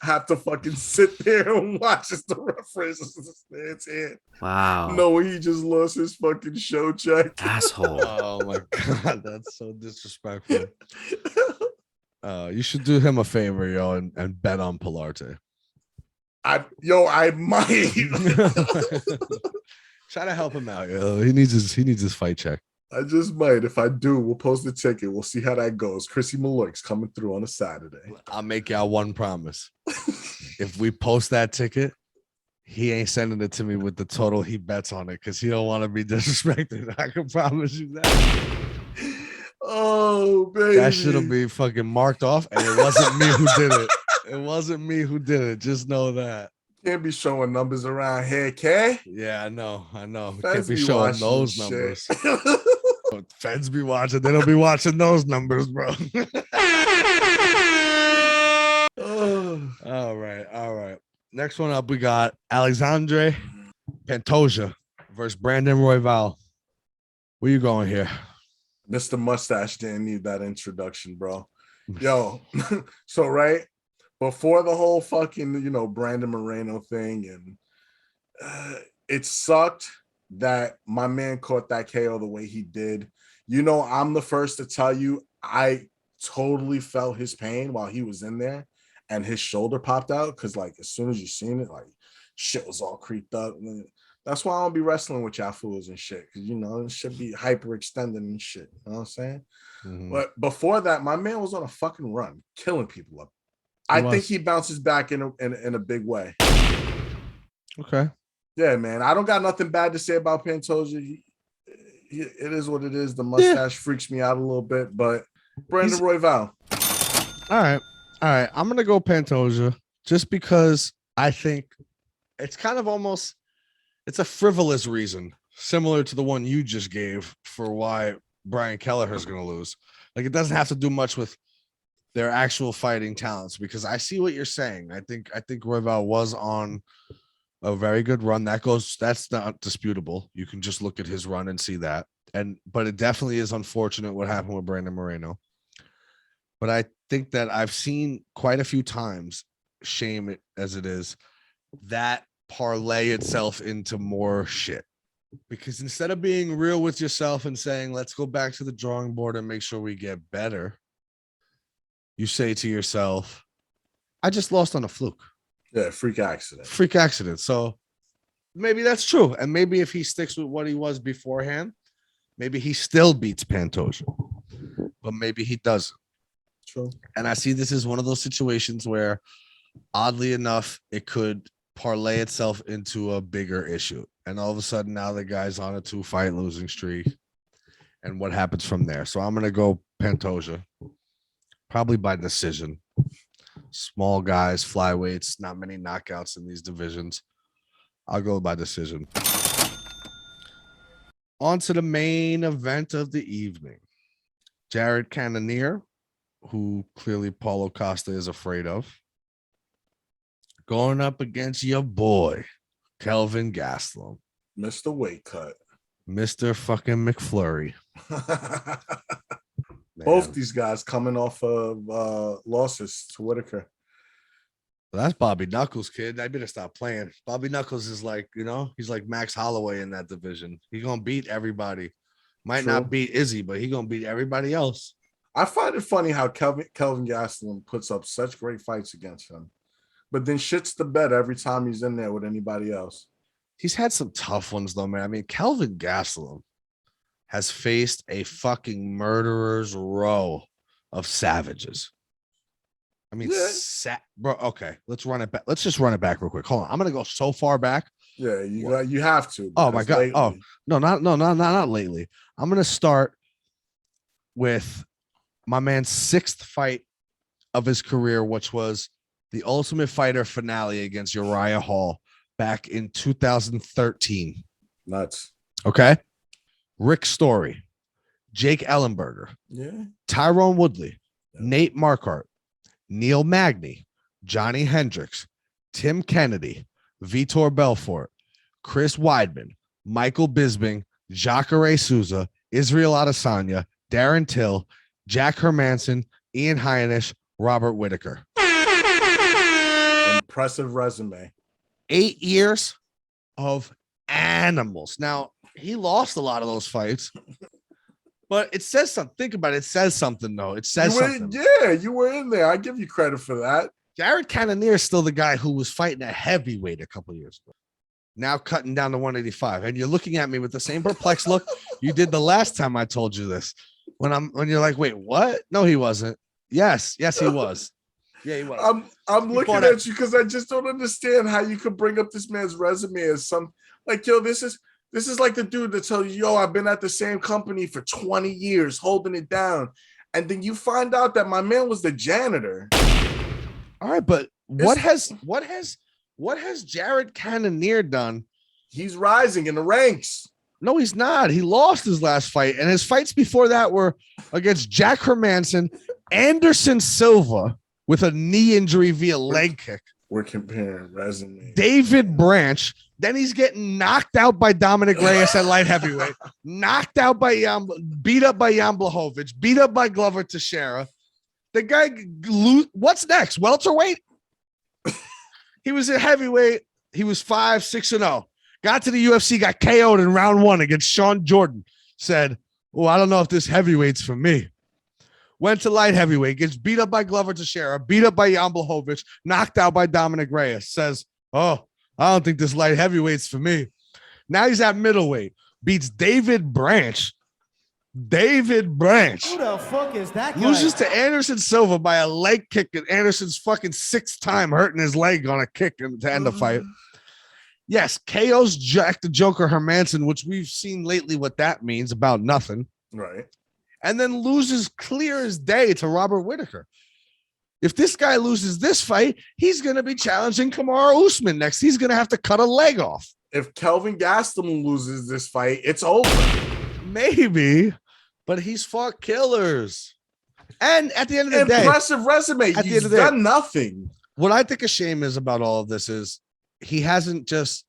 have to fucking sit there and watch as the referee stands in. Wow. No, he just lost his fucking show check. Asshole. Oh my God, that's so disrespectful. You should do him a favor, yo, and bet on Pilarte. I might. Try to help him out, yo. He needs his fight check. I just might. If I do, we'll post the ticket. We'll see how that goes. Chrissy Malloy's coming through on a Saturday. I'll make y'all one promise. If we post that ticket, he ain't sending it to me with the total he bets on it because he don't want to be disrespected. I can promise you that. Oh, baby. That shit'll be fucking marked off, and it wasn't me who did it. It wasn't me who did it. Just know that. Can't be showing numbers around here, K. Yeah, I know. We Feds can't be be showing watching those shit. numbers. Feds be watching. They don't be watching those numbers, bro. All right. Next one up, we got Alexandre Pantoja versus Brandon Royval. Where you going here? Mr. Mustache didn't need that introduction, bro. Yo, so right before the whole fucking, Brandon Moreno thing, and it sucked that my man caught that KO the way he did. I'm the first to tell you, I totally felt his pain while he was in there and his shoulder popped out because, like, as soon as you seen it, like, shit was all creeped up. And that's why I don't be wrestling with y'all fools and shit because, it should be hyperextended and shit. You know what I'm saying? Mm-hmm. But before that, my man was on a fucking run, killing people up. I think he bounces back in a big way. Okay. Yeah, man. I don't got nothing bad to say about Pantoja. It is what it is. The mustache freaks me out a little bit, but Brandon Royval. All right. I'm going to go Pantoja just because I think it's kind of it's a frivolous reason, similar to the one you just gave for why Brian Kelleher's going to lose. Like, it doesn't have to do much with their actual fighting talents, because I see what you're saying. I think Royval was on a very good run. That's not disputable. You can just look at his run and see that. But it definitely is unfortunate what happened with Brandon Moreno. But I think that I've seen quite a few times, shame it as it is, that parlay itself into more shit. Because instead of being real with yourself and saying, let's go back to the drawing board and make sure we get better, you say to yourself, I just lost on a fluke. Yeah, freak accident. Freak accident. So maybe that's true. And maybe if he sticks with what he was beforehand, maybe he still beats Pantoja. But maybe he doesn't. True. And I see this as one of those situations where, oddly enough, it could parlay itself into a bigger issue. And all of a sudden now the guy's on a 2-fight losing streak. And what happens from there? So I'm going to go Pantoja. Probably by decision. Small guys, flyweights, not many knockouts in these divisions. I'll go by decision. On to the main event of the evening. Jared Cannonier, who clearly Paulo Costa is afraid of, going up against your boy, Kelvin Gastelum. Mr. Weight Cut. Mr. fucking McFlurry. Both these guys coming off of losses to Whitaker. Well, that's Bobby Knuckles, kid. I better stop playing. Bobby Knuckles is like, he's like Max Holloway in that division. He's going to beat everybody. Might True. not beat Izzy, but he's going to beat everybody else. I find it funny how Kelvin Gastelum puts up such great fights against him, but then shits the bed every time he's in there with anybody else. He's had some tough ones, though, man. I mean, Kelvin Gastelum has faced a fucking murderer's row of savages. I mean, bro, okay, let's run it back. Let's just run it back real quick. Hold on. I'm going to go so far back. Yeah, you have to. Oh, my God. Lately, Oh, no, not lately. I'm going to start with my man's 6th fight of his career, which was the Ultimate Fighter finale against Uriah Hall back in 2013. Nuts. Okay. Rick Story, Jake Ellenberger, Yeah. Tyrone Woodley, Nate Marquardt, Neil Magny, Johnny Hendricks, Tim Kennedy, Vitor Belfort, Chris Weidman, Michael Bisping, Jacare Souza, Israel Adesanya, Darren Till, Jack Hermanson, Ian Heinisch, Robert Whitaker. Impressive resume. 8 years of animals. Now, he lost a lot of those fights, but it says something. Think about it. It says something, though. It says something. Yeah, you were in there. I give you credit for that. Jared Cannonier is still the guy who was fighting a heavyweight a couple years ago. Now cutting down to 185. And you're looking at me with the same perplexed look you did the last time I told you this. When you're like, wait, what? No, he wasn't. Yes, he was. Yeah, he was. I'm looking at you because I just don't understand how you could bring up this man's resume as some like, yo, this is like the dude that tells you, yo, I've been at the same company for 20 years holding it down. And then you find out that my man was the janitor. All right, but what has Jared Cannonier done? He's rising in the ranks. No, he's not. He lost his last fight, and his fights before that were against Jack Hermanson, Anderson Silva with a knee injury via leg kick. We're comparing resumes. David Branch. Then he's getting knocked out by Dominic Reyes at light heavyweight, knocked out by beat up by Jan Blachowicz, beat up by Glover Teixeira. The guy, what's next? Welterweight? He was at heavyweight. He was 5-6-0. Got to the UFC, got KO'd in round 1 against Sean Jordan. Said, "Oh, I don't know if this heavyweight's for me." Went to light heavyweight, gets beat up by Glover Teixeira, beat up by Jan Blachowicz, knocked out by Dominic Reyes. Says, "Oh, I don't think this light heavyweight's for me." Now he's at middleweight, beats David Branch. Who the fuck is that guy? Loses to Anderson Silva by a leg kick, and Anderson's fucking 6th time hurting his leg on a kick to end the fight. Yes, KO's Jack the Joker Hermanson, which we've seen lately what that means, about nothing. Right. And then loses clear as day to Robert Whitaker. If this guy loses this fight, he's going to be challenging Kamaru Usman next. He's going to have to cut a leg off. If Kelvin Gastelum loses this fight, it's over. Maybe, but he's fought killers. And at the end of the day, impressive resume. At the He's end of the day, done nothing. what I think a shame is about all of this is he hasn't just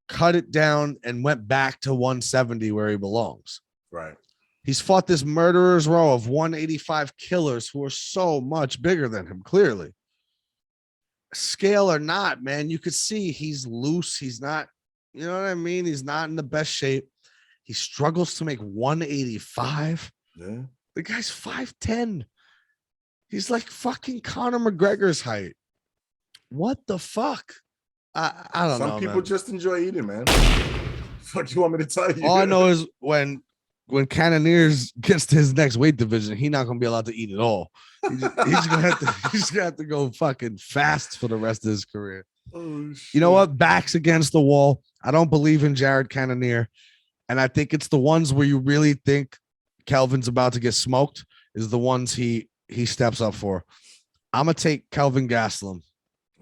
cut it down and went back to 170 where he belongs. Right. He's fought this murderer's row of 185 killers who are so much bigger than him, clearly. Scale or not, man, you could see he's loose. He's not, you know what I mean? He's not in the best shape. He struggles to make 185. Yeah. The guy's 5'10". He's like fucking Conor McGregor's height. What the fuck? I don't know. Some people man. just enjoy eating, man. Fuck you want me to tell you? All I know is when Cannonier gets to his next weight division, he's not gonna be allowed to eat at all. He's gonna have to go fucking fast for the rest of his career. Oh, shit. You know what? Backs against the wall. I don't believe in Jared Cannonier, and I think it's the ones where you really think Kelvin's about to get smoked is the ones he steps up for. I'm gonna take Kelvin Gastelum.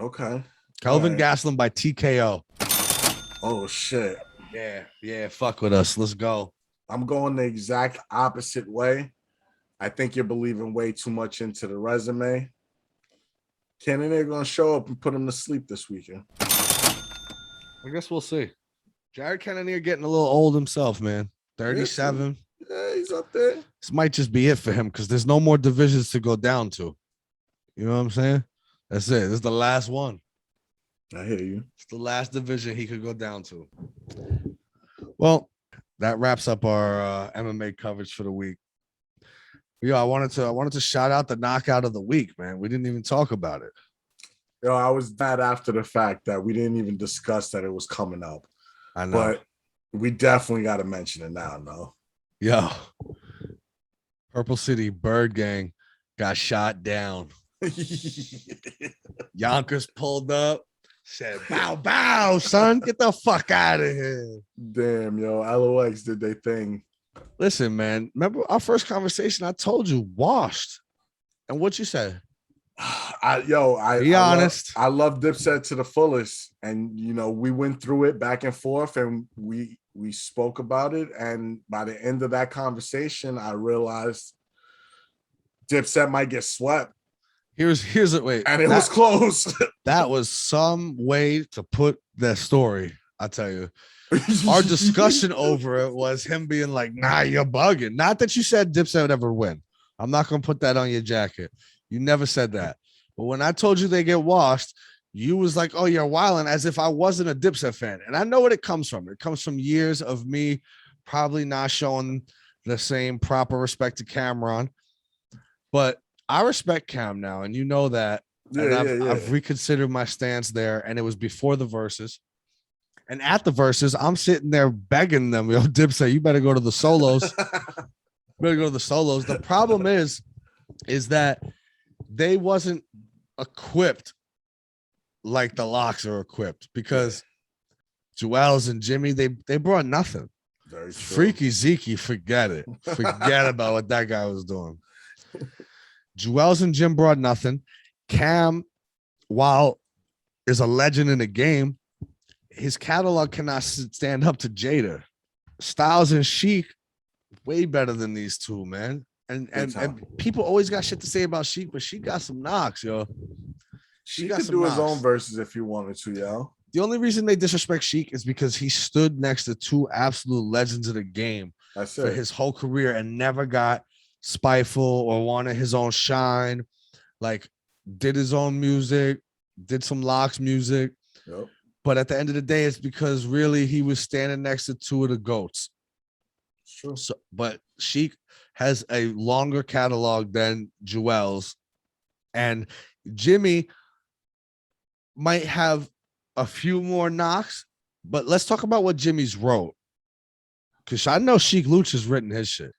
Okay. Kelvin Right. Gastelum by TKO. Oh shit. Yeah, fuck with us. Let's go. I'm going the exact opposite way. I think you're believing way too much into the resume. Cannonier gonna show up and put him to sleep this weekend. I guess we'll see. Jared Cannonier getting a little old himself, man. 37. Yeah, he's up there. This might just be it for him because there's no more divisions to go down to. You know what I'm saying? That's it. This is the last one. I hear you. It's the last division he could go down to. Well, that wraps up our MMA coverage for the week. Yo, I wanted to shout out the knockout of the week, man. We didn't even talk about it. Yo, I was mad after the fact that we didn't even discuss that it was coming up. I know. But we definitely got to mention it now, no? Yo, Purple City Bird Gang got shot down. Yonkers pulled up, said, bow, bow, son, get the fuck out of here. Damn, yo, LOX did their thing. Listen, man, remember our first conversation? I told you, washed. And what you said? Be honest. I love Dipset to the fullest. And, you know, we went through it back and forth and we spoke about it. And by the end of that conversation, I realized Dipset might get swept. Here's it. Wait, and it was close. That was some way to put that story. I tell you, our discussion over it was him being like, "Nah, you're bugging." Not that you said Dipset would ever win. I'm not gonna put that on your jacket. You never said that. But when I told you they get washed, you was like, "Oh, you're wilding," as if I wasn't a Dipset fan. And I know what it comes from. It comes from years of me probably not showing the same proper respect to Cameron. But I respect Cam now, and you know that. And I've reconsidered my stance there, and it was before the verses. And at the verses, I'm sitting there begging them, yo, Dipset, you better go to the solos. The problem is that they wasn't equipped like the LOX are equipped because Joel's and Jimmy, they brought nothing. Very true. Freaky Zeke, forget it. Forget about what that guy was doing. Joel's and Jim brought nothing. Cam, while is a legend in the game, his catalog cannot stand up to Jada. Styles and Sheik, way better than these two, man. And people always got shit to say about Sheik, but Sheik got some knocks, yo. She could do his own verses if he wanted to, yo. The only reason they disrespect Sheik is because he stood next to two absolute legends of the game for his whole career and never got spiteful or wanted his own shine. Like, did his own music, did some LOX music. Yep. But at the end of the day, it's because really he was standing next to two of the GOATs. Sure. So, but Sheik has a longer catalog than Joel's. And Jimmy might have a few more knocks, but let's talk about what Jimmy's wrote. Because I know Sheik Luch has written his shit.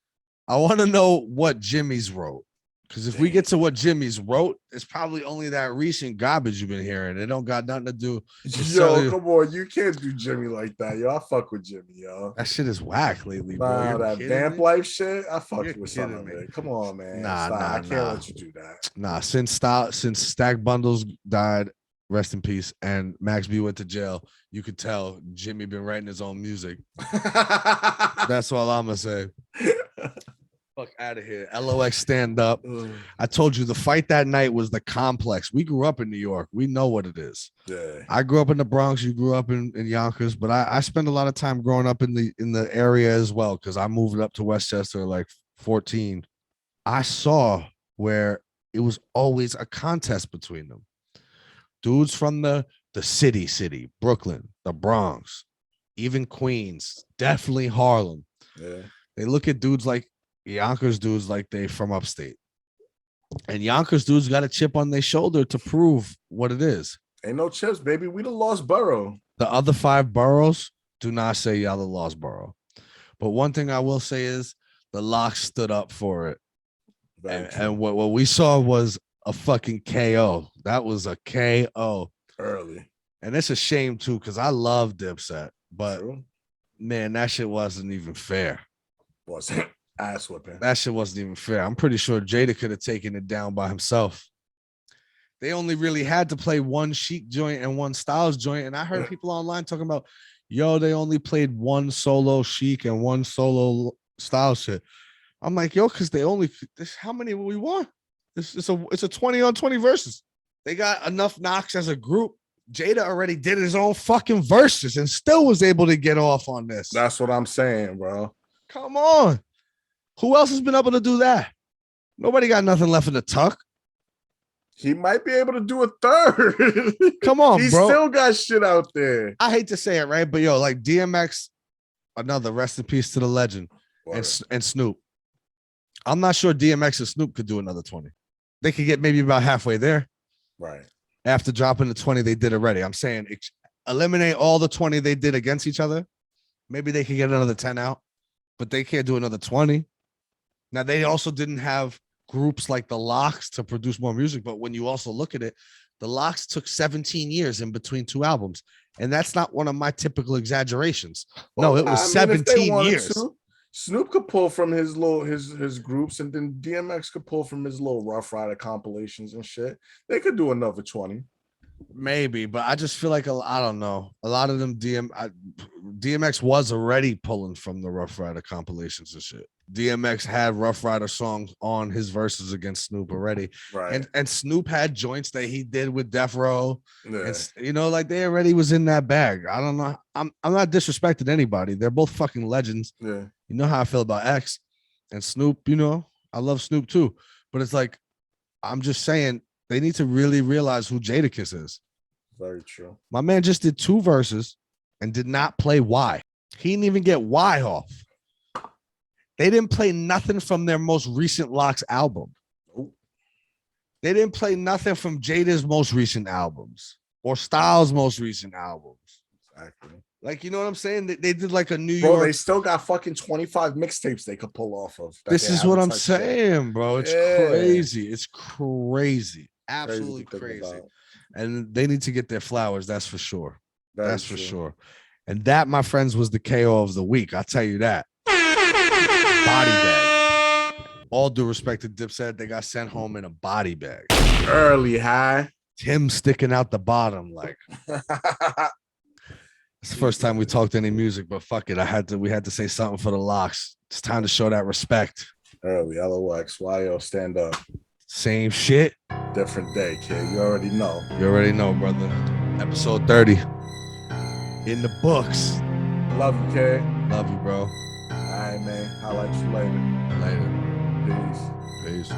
I want to know what Jimmy's wrote. Because if we get to what Jimmy's wrote, it's probably only that recent garbage you've been hearing. It don't got nothing to do. Yo, come on. You can't do Jimmy like that, yo. I fuck with Jimmy, yo. That shit is whack lately, bro. Nah, that vamp life shit, I fucked with some of me. it. Come on, man. Nah, I can't let you do that. Nah, since Stack Bundles died, rest in peace, and Max B went to jail, you could tell Jimmy been writing his own music. That's all I'm gonna say. Out of here. LOX stand up. I told you the fight that night was the complex. We grew up in New York. We know what it is. Yeah. I grew up in the Bronx. You grew up in Yonkers, but I spent a lot of time growing up in the area as well because I moved up to Westchester like 14. I saw where it was always a contest between them. Dudes from the city, Brooklyn, the Bronx, even Queens, definitely Harlem. Yeah. They look at dudes like Yonkers dudes like they from upstate. And Yonkers dudes got a chip on their shoulder to prove what it is. Ain't no chips, baby. We the lost borough. The other 5 boroughs do not say y'all the lost borough. But one thing I will say is the LOX stood up for it. And what we saw was a fucking KO. That was a KO. Early. And it's a shame too, because I love Dipset. But man, that shit wasn't even fair. Wasn't. Ass whipping. That shit wasn't even fair. I'm pretty sure Jada could have taken it down by himself. They only really had to play one Sheik joint and one Styles joint. And I heard people online talking about, yo, they only played one solo Sheik and one solo Styles shit. I'm like, yo, because they only how many will we want? It's a 20-on-20 versus. They got enough knocks as a group. Jada already did his own fucking verses and still was able to get off on this. That's what I'm saying, bro. Come on. Who else has been able to do that? Nobody got nothing left in the tuck. He might be able to do a third. Come on, he bro. Still got shit out there. I hate to say it, right? But yo, like DMX, another rest in peace to the legend, and Snoop. I'm not sure DMX and Snoop could do another 20. They could get maybe about halfway there. Right. After dropping the 20 they did already. I'm saying eliminate all the 20 they did against each other. Maybe they could get another 10 out, but they can't do another 20. Now, they also didn't have groups like the LOX to produce more music, but when you also look at it, the LOX took 17 years in between 2 albums, and that's not one of my typical exaggerations. No, it was 17 years. Snoop could pull from his groups, and then DMX could pull from his little Rough Rider compilations and shit. They could do another 20. Maybe, but I just feel like I don't know. A lot of them DMX was already pulling from the Rough Rider compilations and shit. DMX had Rough Rider songs on his verses against Snoop already, right? And Snoop had joints that he did with Death Row, yeah. And like they already was in that bag. I don't know. I'm not disrespecting anybody. They're both fucking legends. Yeah, you know how I feel about X and Snoop. I love Snoop too, but it's like I'm just saying. They need to really realize who Jadakiss is. Very true. My man just did 2 verses and did not play Y. He didn't even get Y off. They didn't play nothing from their most recent LOX album. They didn't play nothing from Jada's most recent albums or Styles' most recent albums. Exactly. Like, you know what I'm saying? They did like a New York. Bro, they still got fucking 25 mixtapes they could pull off of. This is what I'm saying, bro. It's crazy. It's crazy. Absolutely crazy. And they need to get their flowers. That's for sure. That's for sure. And that, my friends, was the KO of the week. I'll tell you that. Body bag. All due respect to Dipset, they got sent home in a body bag. Early high. Him sticking out the bottom like. It's the first time we talked any music, but fuck it. We had to say something for the LOX. It's time to show that respect. Early LOX. YO, stand up. Same shit. Different day, kid. You already know. You already know, brother. Episode 30. In the books. Love you, kid. Love you, bro. All right, man. I'll let you later. Later. Peace. Peace.